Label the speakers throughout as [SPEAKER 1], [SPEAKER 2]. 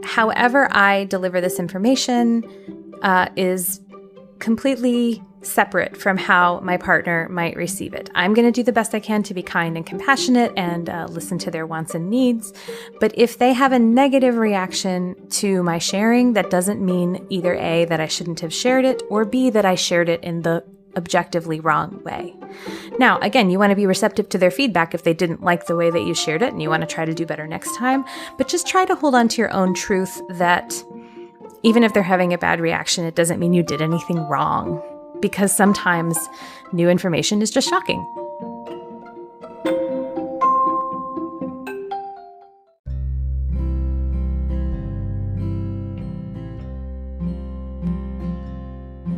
[SPEAKER 1] however I deliver this information is completely separate from how my partner might receive it. I'm going to do the best I can to be kind and compassionate and listen to their wants and needs. But if they have a negative reaction to my sharing, that doesn't mean either A, that I shouldn't have shared it, or B, that I shared it in the objectively wrong way. Now, again, you want to be receptive to their feedback if they didn't like the way that you shared it and you want to try to do better next time. But just try to hold on to your own truth that even if they're having a bad reaction, it doesn't mean you did anything wrong. Because sometimes new information is just shocking.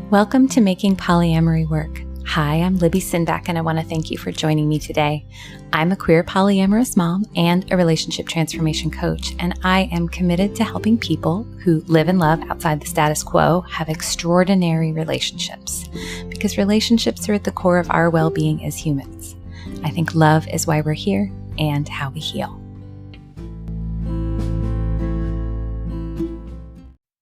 [SPEAKER 1] Welcome to Making Polyamory Work. Hi, I'm Libby Sinback, and I want to thank you for joining me today. I'm a queer polyamorous mom and a relationship transformation coach, and I am committed to helping people who live and love outside the status quo have extraordinary relationships, because relationships are at the core of our well-being as humans. I think love is why we're here and how we heal.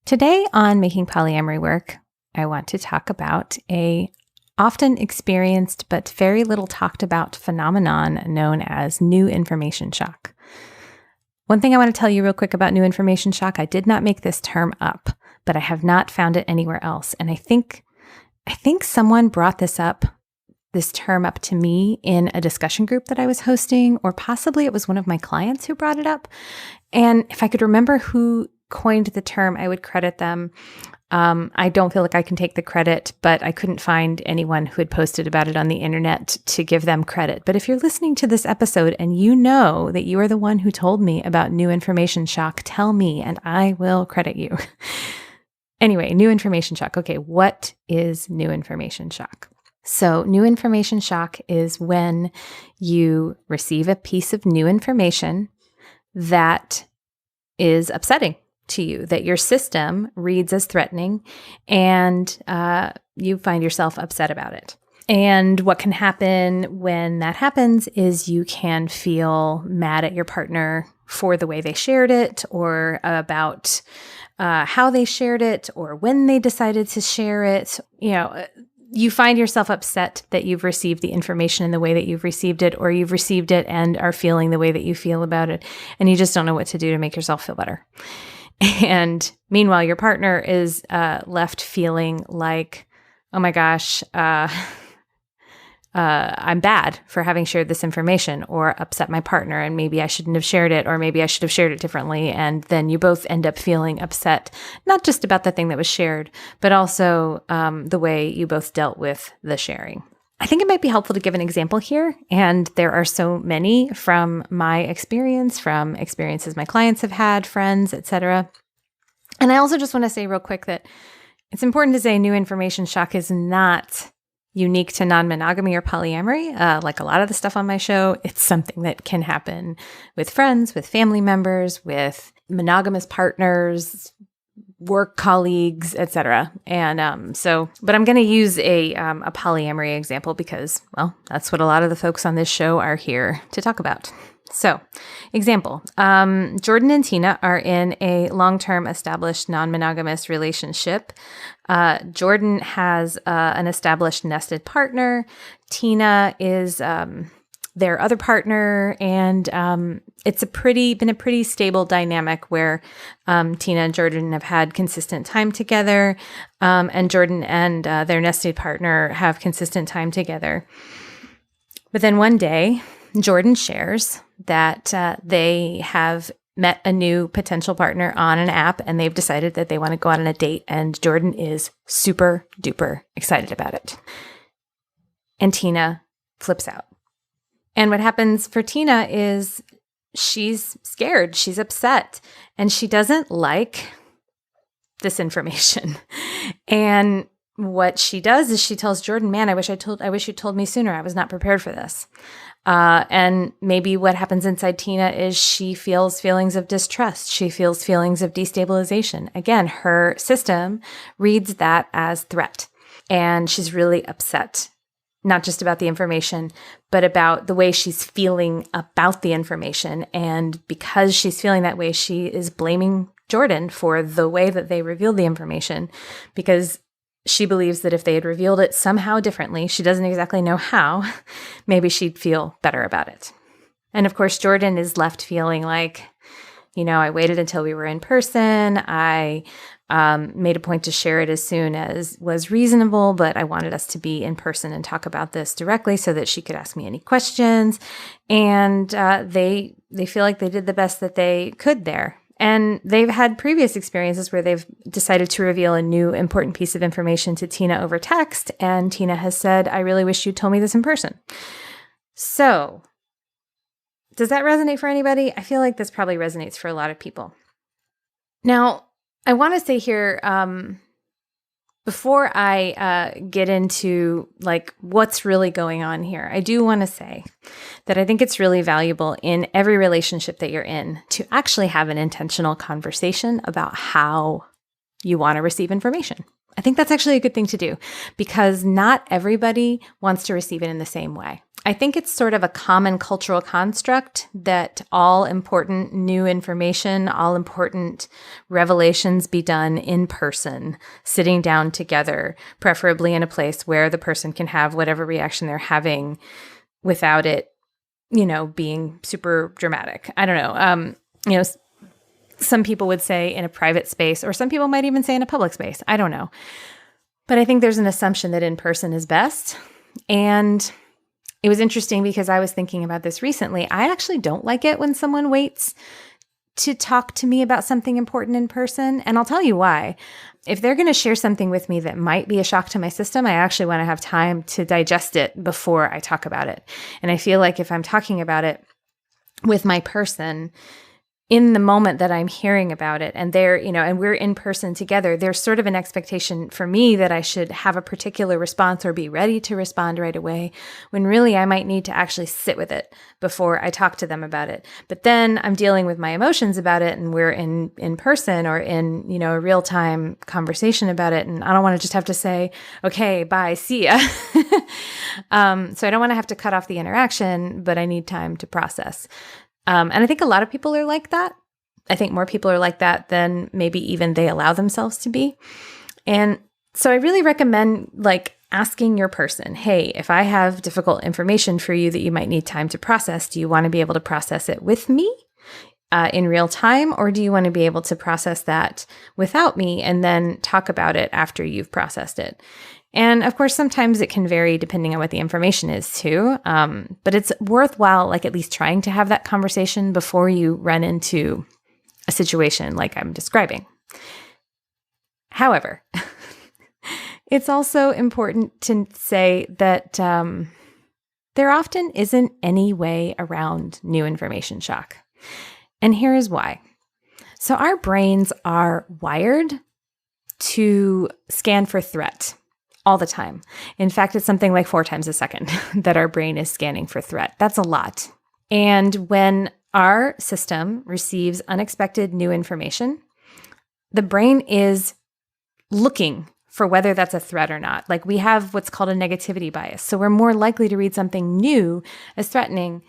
[SPEAKER 1] Today on Making Polyamory Work, I want to talk about a often experienced but very little talked about phenomenon known as new information shock. One thing I want to tell you real quick about new information shock, I did not make this term up, but I have not found it anywhere else. And I think someone brought this term up to me in a discussion group that I was hosting, or possibly it was one of my clients who brought it up. And if I could remember who coined the term, I would credit them. I don't feel like I can take the credit, but I couldn't find anyone who had posted about it on the internet to give them credit. But if you're listening to this episode and you know that you are the one who told me about new information shock, tell me and I will credit you. Anyway, new information shock. Okay, what is new information shock? So new information shock is when you receive a piece of new information that is upsetting to you, that your system reads as threatening, and you find yourself upset about it. And what can happen when that happens is you can feel mad at your partner for the way they shared it, or about how they shared it, or when they decided to share it. You find yourself upset that you've received the information in the way that you've received it, or you've received it and are feeling the way that you feel about it, and you just don't know what to do to make yourself feel better. And meanwhile, your partner is left feeling like, oh my gosh, I'm bad for having shared this information, or upset my partner, and maybe I shouldn't have shared it, or maybe I should have shared it differently. And then you both end up feeling upset, not just about the thing that was shared, but also the way you both dealt with the sharing. I think it might be helpful to give an example here, and there are so many from my experience, from experiences my clients have had, friends, etc. And I also just want to say real quick that it's important to say new information shock is not unique to non-monogamy or polyamory. Like a lot of the stuff on my show, it's something that can happen with friends, with family members, with monogamous partners, work colleagues, etc. And but I'm going to use a polyamory example because, well, that's what a lot of the folks on this show are here to talk about. So, example, Jordan and Tina are in a long-term established non-monogamous relationship. Jordan has an established nested partner. Tina is their other partner, and it's been a pretty stable dynamic where Tina and Jordan have had consistent time together, and Jordan and their nested partner have consistent time together. But then one day, Jordan shares that they have met a new potential partner on an app, and they've decided that they want to go out on a date, and Jordan is super duper excited about it. And Tina flips out. And what happens for Tina is she's scared, she's upset, and she doesn't like this information. And what she does is she tells Jordan, man, I wish you told me sooner. I was not prepared for this. And maybe what happens inside Tina is she feels feelings of distrust. She feels feelings of destabilization. Again, her system reads that as threat. And she's really upset, not just about the information, but about the way she's feeling about the information. And because she's feeling that way, she is blaming Jordan for the way that they revealed the information, because she believes that if they had revealed it somehow differently, she doesn't exactly know how, maybe she'd feel better about it. And of course, Jordan is left feeling like, I waited until we were in person. I made a point to share it as soon as was reasonable, but I wanted us to be in person and talk about this directly so that she could ask me any questions. And they feel like they did the best that they could there. And they've had previous experiences where they've decided to reveal a new important piece of information to Tina over text. And Tina has said, I really wish you told me this in person. So does that resonate for anybody? I feel like this probably resonates for a lot of people. Now, I want to say here, before I get into like what's really going on here, I do want to say that I think it's really valuable in every relationship that you're in to actually have an intentional conversation about how you want to receive information. I think that's actually a good thing to do because not everybody wants to receive it in the same way. I think it's sort of a common cultural construct that all important new information, all important revelations be done in person, sitting down together, preferably in a place where the person can have whatever reaction they're having without it, being super dramatic. I don't know. Some people would say in a private space, or some people might even say in a public space. I don't know. But I think there's an assumption that in person is best. And it was interesting because I was thinking about this recently. I actually don't like it when someone waits to talk to me about something important in person. And I'll tell you why. If they're going to share something with me that might be a shock to my system, I actually want to have time to digest it before I talk about it. And I feel like if I'm talking about it with my person, in the moment that I'm hearing about it and they're, and we're in person together, there's sort of an expectation for me that I should have a particular response or be ready to respond right away, when really I might need to actually sit with it before I talk to them about it. But then I'm dealing with my emotions about it and we're in person or in, a real-time conversation about it. And I don't want to just have to say, okay, bye, see ya. So I don't want to have to cut off the interaction, but I need time to process. And I think a lot of people are like that. I think more people are like that than maybe even they allow themselves to be. And so I really recommend asking your person, hey, if I have difficult information for you that you might need time to process, do you want to be able to process it with me in real time? Or do you want to be able to process that without me and then talk about it after you've processed it? And of course, sometimes it can vary depending on what the information is too. But it's worthwhile, at least trying to have that conversation before you run into a situation like I'm describing. However, it's also important to say that there often isn't any way around new information shock. And here is why. So our brains are wired to scan for threat all the time. In fact, it's something like 4 times a second that our brain is scanning for threat. That's a lot. And when our system receives unexpected new information, the brain is looking for whether that's a threat or not. We have what's called a negativity bias. So we're more likely to read something new as threatening.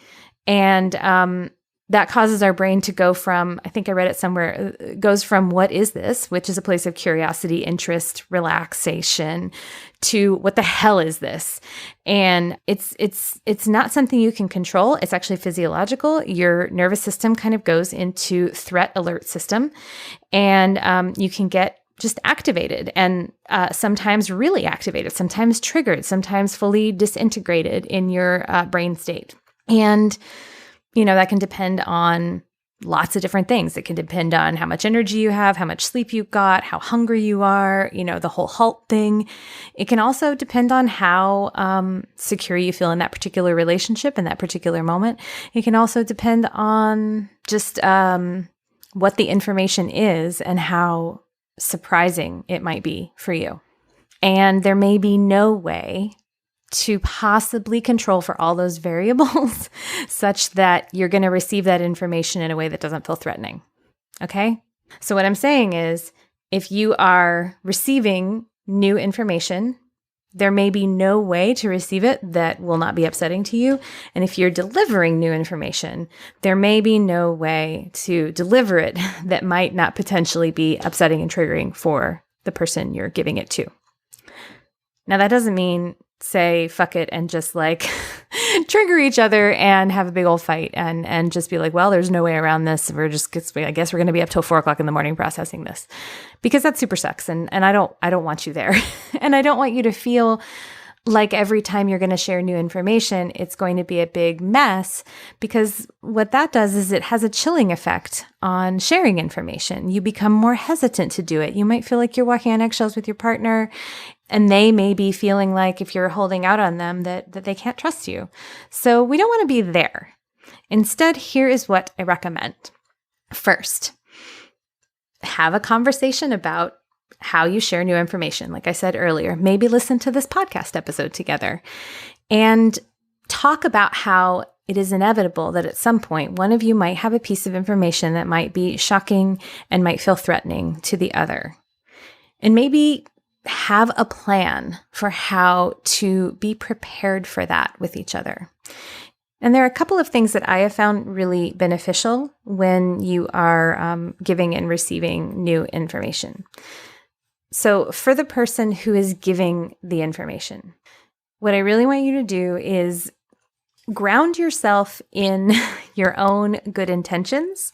[SPEAKER 1] And that causes our brain to go from, I think I read it somewhere, goes from what is this, which is a place of curiosity, interest, relaxation, to what the hell is this? And it's not something you can control. It's actually physiological. Your nervous system kind of goes into threat alert system, and you can get just activated and sometimes really activated, sometimes triggered, sometimes fully disintegrated in your brain state. And that can depend on lots of different things. It can depend on how much energy you have, how much sleep you've got, how hungry you are, the whole HALT thing. It can also depend on how secure you feel in that particular relationship in that particular moment. It can also depend on just what the information is and how surprising it might be for you. And there may be no way to possibly control for all those variables such that you're going to receive that information in a way that doesn't feel threatening. Okay? So what I'm saying is, if you are receiving new information There may be no way to receive it that will not be upsetting to you. And if you're delivering new information, there may be no way to deliver it that might not potentially be upsetting and triggering for the person you're giving it to. Now, that doesn't mean say fuck it and just like trigger each other and have a big old fight and just be like, well, there's no way around this. I guess we're going to be up till 4:00 in the morning processing this, because that super sucks. And I don't want you there. And I don't want you to feel like every time you're going to share new information, it's going to be a big mess, because what that does is it has a chilling effect on sharing information. You become more hesitant to do it. You might feel like you're walking on eggshells with your partner, and they may be feeling like if you're holding out on them that they can't trust you. So we don't want to be there. Instead, here is what I recommend. First, have a conversation about how you share new information. Like I said earlier, maybe listen to this podcast episode together and talk about how it is inevitable that at some point, one of you might have a piece of information that might be shocking and might feel threatening to the other. And maybe have a plan for how to be prepared for that with each other. And there are a couple of things that I have found really beneficial when you are giving and receiving new information. So for the person who is giving the information, what I really want you to do is ground yourself in your own good intentions.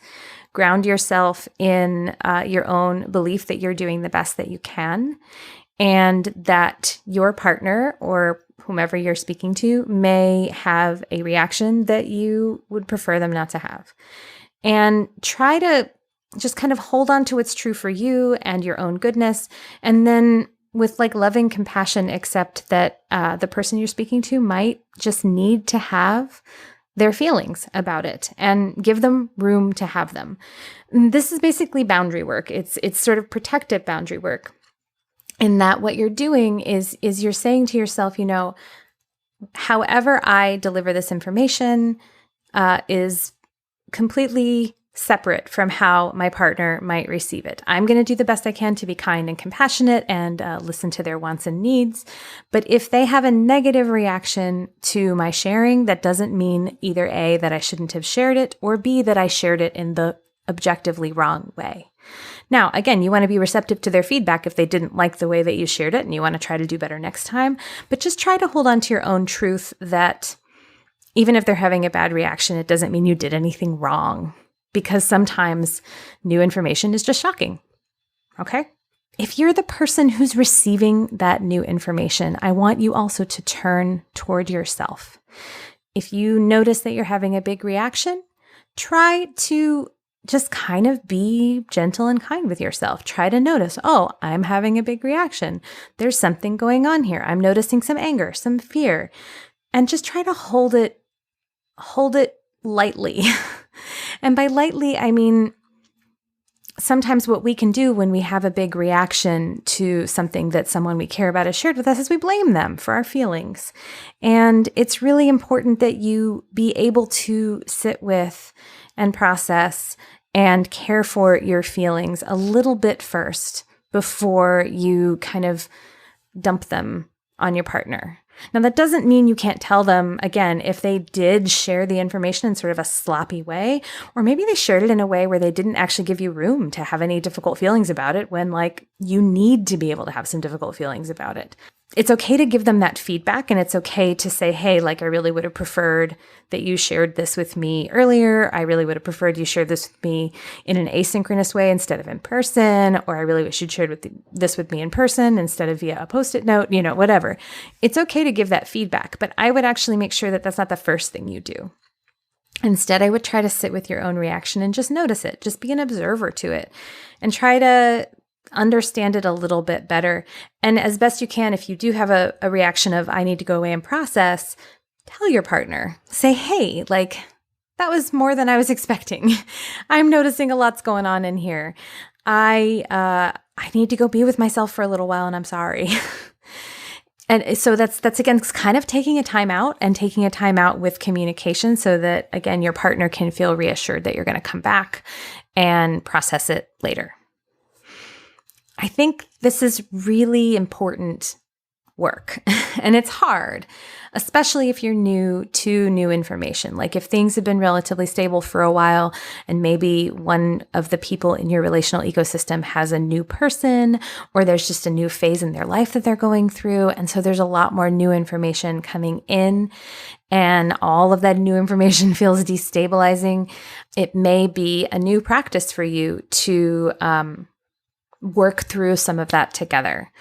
[SPEAKER 1] Ground yourself in your own belief that you're doing the best that you can, and that your partner or whomever you're speaking to may have a reaction that you would prefer them not to have. And try to just kind of hold on to what's true for you and your own goodness, and then with like loving compassion, accept that the person you're speaking to might just need to have their feelings about it and give them room to have them. And this is basically boundary work. It's sort of protective boundary work, in that what you're doing is you're saying to yourself, however I deliver this information is completely separate from how my partner might receive it. I'm going to do the best I can to be kind and compassionate and listen to their wants and needs. But if they have a negative reaction to my sharing, that doesn't mean either A, that I shouldn't have shared it, or B, that I shared it in the objectively wrong way. Now, again, you want to be receptive to their feedback if they didn't like the way that you shared it and you want to try to do better next time. But just try to hold on to your own truth that even if they're having a bad reaction, it doesn't mean you did anything wrong. Because sometimes new information is just shocking, okay? If you're the person who's receiving that new information, I want you also to turn toward yourself. If you notice that you're having a big reaction, try to just kind of be gentle and kind with yourself. Try to notice, oh, I'm having a big reaction. There's something going on here. I'm noticing some anger, some fear, and just try to hold it lightly. And by lightly, I mean, sometimes what we can do when we have a big reaction to something that someone we care about has shared with us is we blame them for our feelings. And it's really important that you be able to sit with and process and care for your feelings a little bit first before you kind of dump them on your partner. Now, that doesn't mean you can't tell them, again, if they did share the information in sort of a sloppy way, or maybe they shared it in a way where they didn't actually give you room to have any difficult feelings about it when, like, you need to be able to have some difficult feelings about it. It's okay to give them that feedback, and it's okay to say, hey, like, I really would have preferred that you shared this with me earlier. I really would have preferred you shared this with me in an asynchronous way instead of in person, or I really wish you'd shared this with me in person instead of via a Post-it note, whatever. It's okay to give that feedback, but I would actually make sure that that's not the first thing you do. Instead, I would try to sit with your own reaction and just notice it. Just be an observer to it and try to understand it a little bit better. And as best you can, if you do have a reaction of, I need to go away and process, tell your partner. Say, hey, like, that was more than I was expecting. I'm noticing a lot's going on in here. I need to go be with myself for a little while, and I'm sorry. And so that's again, kind of taking a time out and taking a time out with communication so that, again, your partner can feel reassured that you're going to come back and process it later. I think this is really important work. And it's hard, especially if you're new to new information. Like if things have been relatively stable for a while and maybe one of the people in your relational ecosystem has a new person, or there's just a new phase in their life that they're going through. And so there's a lot more new information coming in, and all of that new information feels destabilizing. It may be a new practice for you to work through some of that together.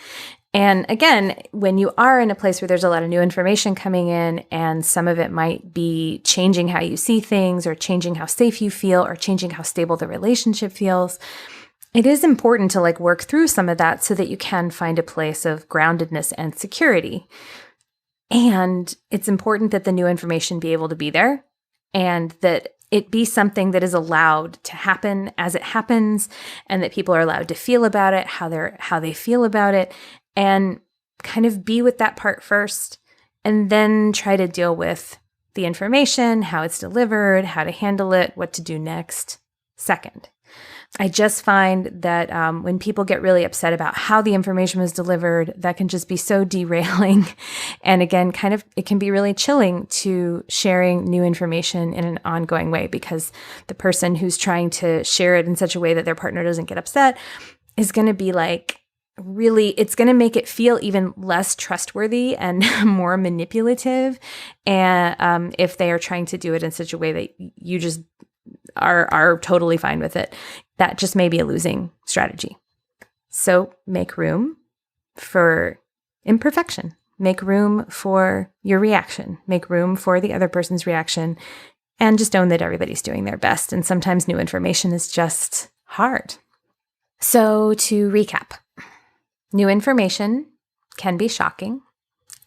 [SPEAKER 1] And again, when you are in a place where there's a lot of new information coming in, and some of it might be changing how you see things, or changing how safe you feel, or changing how stable the relationship feels, it is important to work through some of that so that you can find a place of groundedness and security. And it's important that the new information be able to be there, and that it be something that is allowed to happen as it happens, and that people are allowed to feel about it, how they feel about it, and kind of be with that part first, and then try to deal with the information, how it's delivered, how to handle it, what to do next second. I just find that when people get really upset about how the information was delivered, that can just be so derailing. And again, it can be really chilling to sharing new information in an ongoing way, because the person who's trying to share it in such a way that their partner doesn't get upset is going to be it's going to make it feel even less trustworthy and more manipulative. And if they are trying to do it in such a way that you just are totally fine with it, that just may be a losing strategy. So make room for imperfection. Make room for your reaction. Make room for the other person's reaction. And just own that everybody's doing their best. And sometimes new information is just hard. So to recap, new information can be shocking.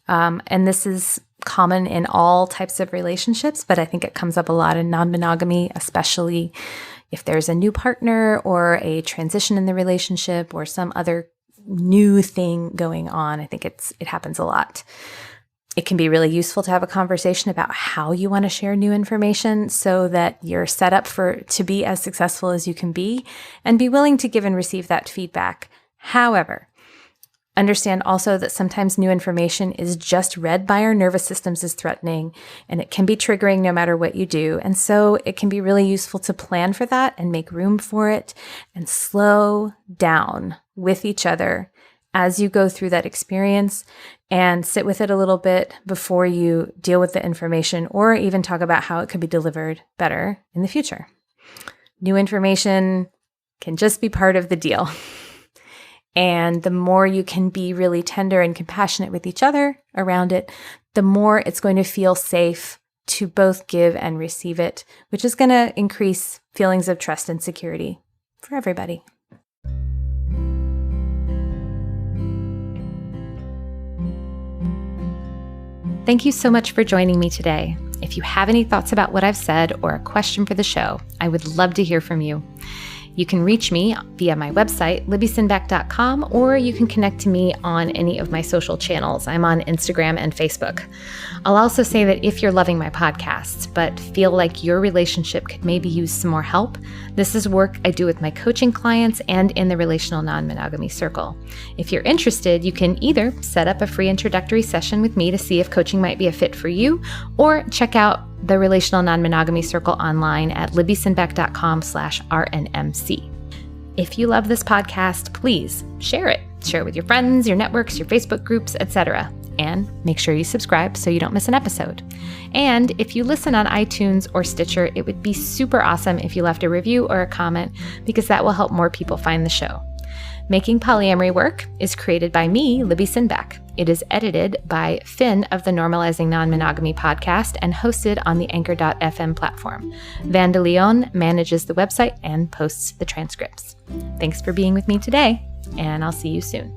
[SPEAKER 1] And this is common in all types of relationships, but I think it comes up a lot in non-monogamy, especially if there's a new partner or a transition in the relationship or some other new thing going on. I think it happens a lot. It can be really useful to have a conversation about how you want to share new information so that you're set up to be as successful as you can be, and be willing to give and receive that feedback. However, understand also that sometimes new information is just read by our nervous systems as threatening, and it can be triggering no matter what you do. And so it can be really useful to plan for that and make room for it and slow down with each other as you go through that experience, and sit with it a little bit before you deal with the information, or even talk about how it could be delivered better in the future. New information can just be part of the deal. And the more you can be really tender and compassionate with each other around it, the more it's going to feel safe to both give and receive it, which is going to increase feelings of trust and security for everybody. Thank you so much for joining me today. If you have any thoughts about what I've said or a question for the show, I would love to hear from you. You can reach me via my website, libbysinback.com, or you can connect to me on any of my social channels. I'm on Instagram and Facebook. I'll also say that if you're loving my podcasts, but feel like your relationship could maybe use some more help, this is work I do with my coaching clients and in the Relational Non-Monogamy Circle. If you're interested, you can either set up a free introductory session with me to see if coaching might be a fit for you, or check out the Relational Non-Monogamy Circle online at libbysinback.com/RNMC. If you love this podcast, please share it. Share it with your friends, your networks, your Facebook groups, etc. And make sure you subscribe so you don't miss an episode. And if you listen on iTunes or Stitcher, it would be super awesome if you left a review or a comment, because that will help more people find the show. Making Polyamory Work is created by me, Libby Sinback. It is edited by Finn of the Normalizing Non-Monogamy podcast and hosted on the Anchor.fm platform. Vanda Leon manages the website and posts the transcripts. Thanks for being with me today, and I'll see you soon.